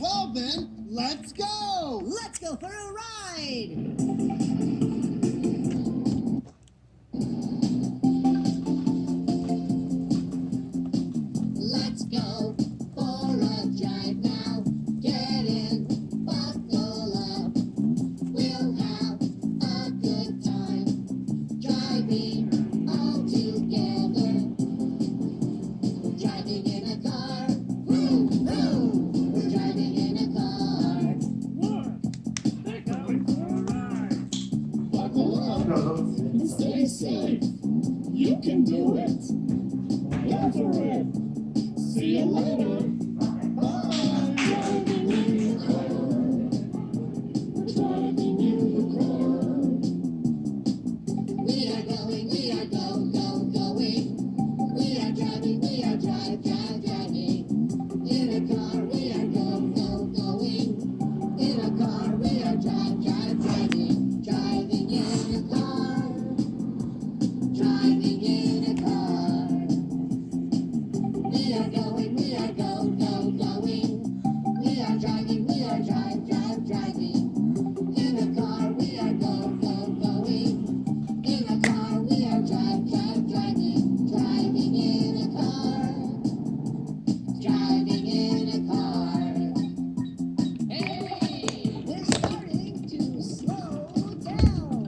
Well then, let's go! Let's go for a ride! Let's go for a drive now. Get in, buckle up. We'll have a good time driving all together. Driving in a car. Woo, woo. We're driving in a car. They're going for a ride. Buckle up and stay safe. You can do it. Go for it. See you later. Bye. Driving in the car. We're driving in the car. We are going, going. We are driving, driving. In a car, we are going. In a car, we are driving. Driving in a car. Driving in a car. We are going, going. We are driving, driving. In a car, we are going. In a car, we are driving. Driving in a car. Driving in a car. Hey! We're starting to slow down!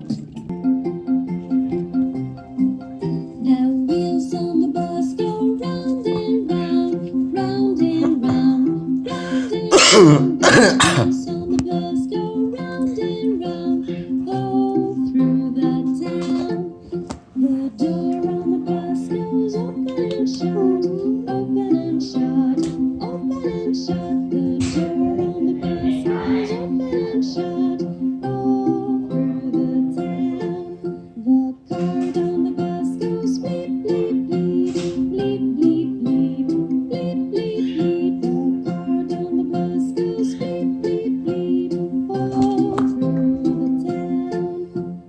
The wheels on the bus go round and round, round and round, round and round. The wheels on the bus go round and round, all through the town. The door on the bus goes open and shut, open and shut, open and shut. The door on the bus goes open and shut, all through the town. The card on the bus goes bleep, bleep, bleep, bleep, bleep, bleep, bleep, bleep, bleep. The card on the bus goes bleep, bleep, bleep, all through the town.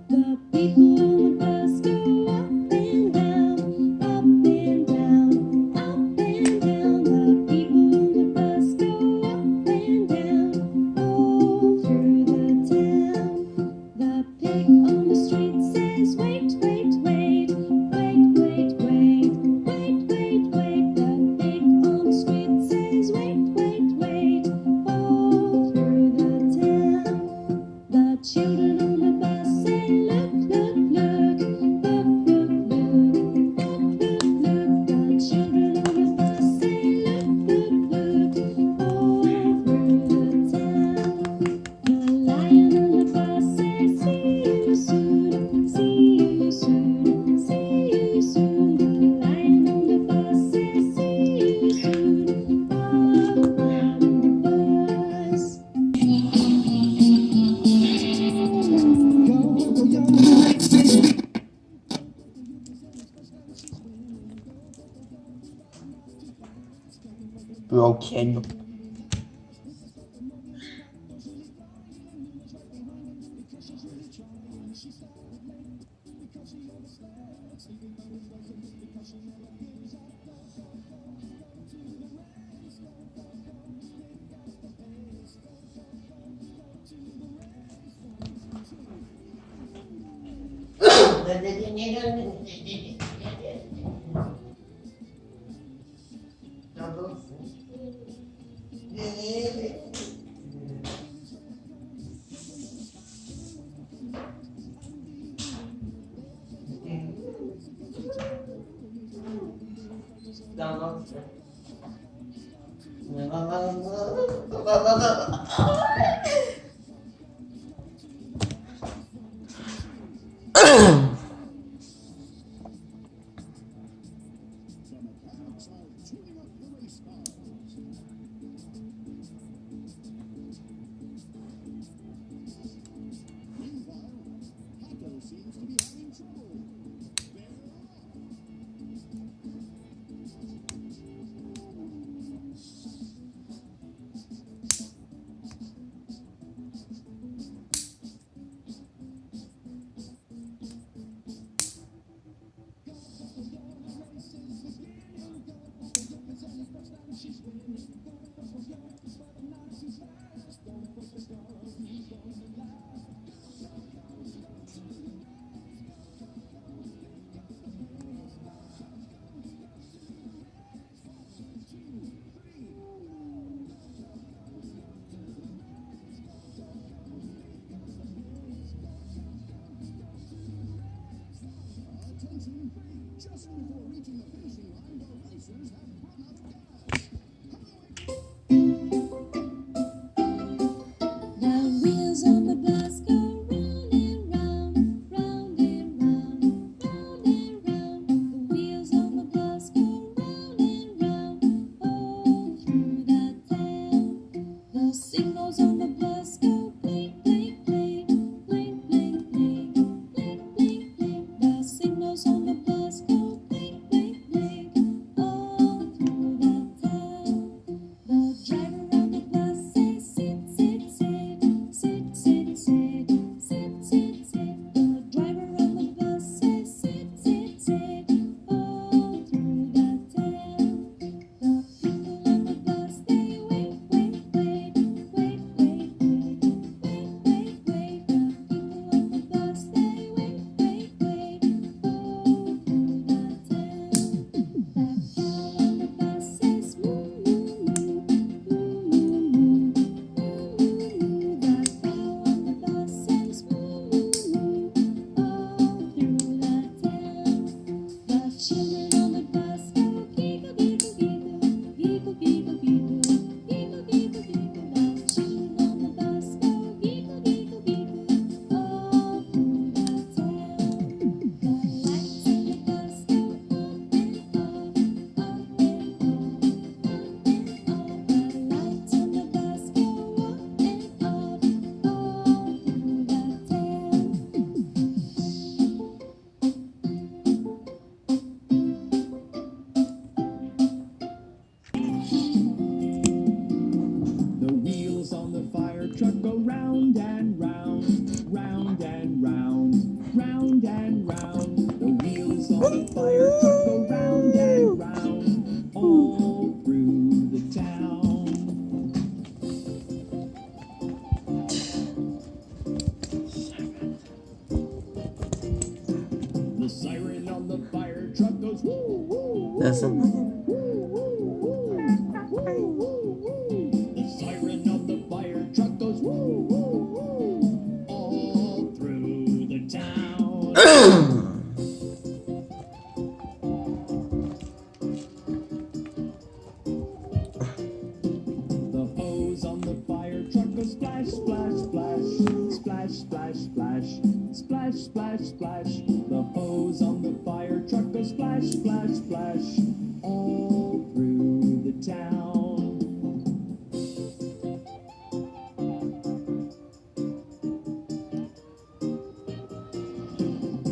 The people on the bus go up and down, up and down, up and down. The people on the bus go up and down, all through the town. The pig on the street says, wait, wait, wait, wait, wait, wait, wait, wait, wait. The pig on the street says, wait, wait, wait, all through the town. The children on the bus say, look, look, look, look, look, look, look, look, look. The children on the bus say, look, look, look, all through the town. The lion on the bus says, see you soon, see you soon, see you soon. The lion on the bus says, see you soon, up on the bus. Broken. engine. Just before reaching the finishing line, the racers have run out of gas. The wheels on the bus go round and round, round and round, round and round. The wheels on the bus go round and round, all through the town. The signals on the bus go blink, blink, blink, blink, blink, blink, blink, blink, blink. The signals on the bus go blink, blink, blink, all through the town. The driver on the bus says, sit, sit, sit, sit, sit, sit, sit, sit, sit. The driver on the bus says, sit, sit, sit, all through the town. The people on the bus, they wait, wait, wait, wait, wait, wait, wait, wait, wait. The people on the bus, they wait, wait, wait, all through the town. That cow on the bus says, moo, moo, moo, moo, moo, moo, moo, moo. That cow on the bus says, moo, moo, moo, all through the town. The children on the bus go giggle, giggle, giggle, giggle, giggle, giggle, giggle, giggle, giggle. The children on the bus go giggle, giggle, giggle, all through the town. The lights on the bus go on and off, on and off, on and off. The lights on the bus go on and off, all through the town. The wheels on the fire truck go round and round, round and round, round and round. The wheels on the fire truck go round and round, all through the town. The siren on the fire truck goes woo, woo, woo. That's a The siren on the fire truck goes woo, woo, woo, all through the town. The hose on the fire truck goes splash, splash, splash, splash, splash, splash, splash, splash, splash. The hose on the fire truck goes splash, splash, splash, all through the town.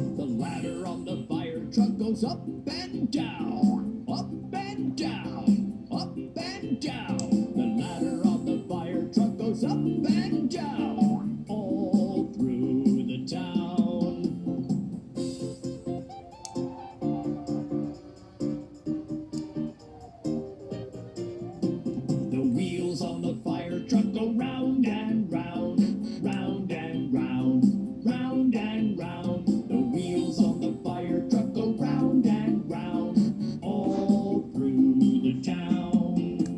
The ladder on the fire truck goes up and down, up and down, up and down.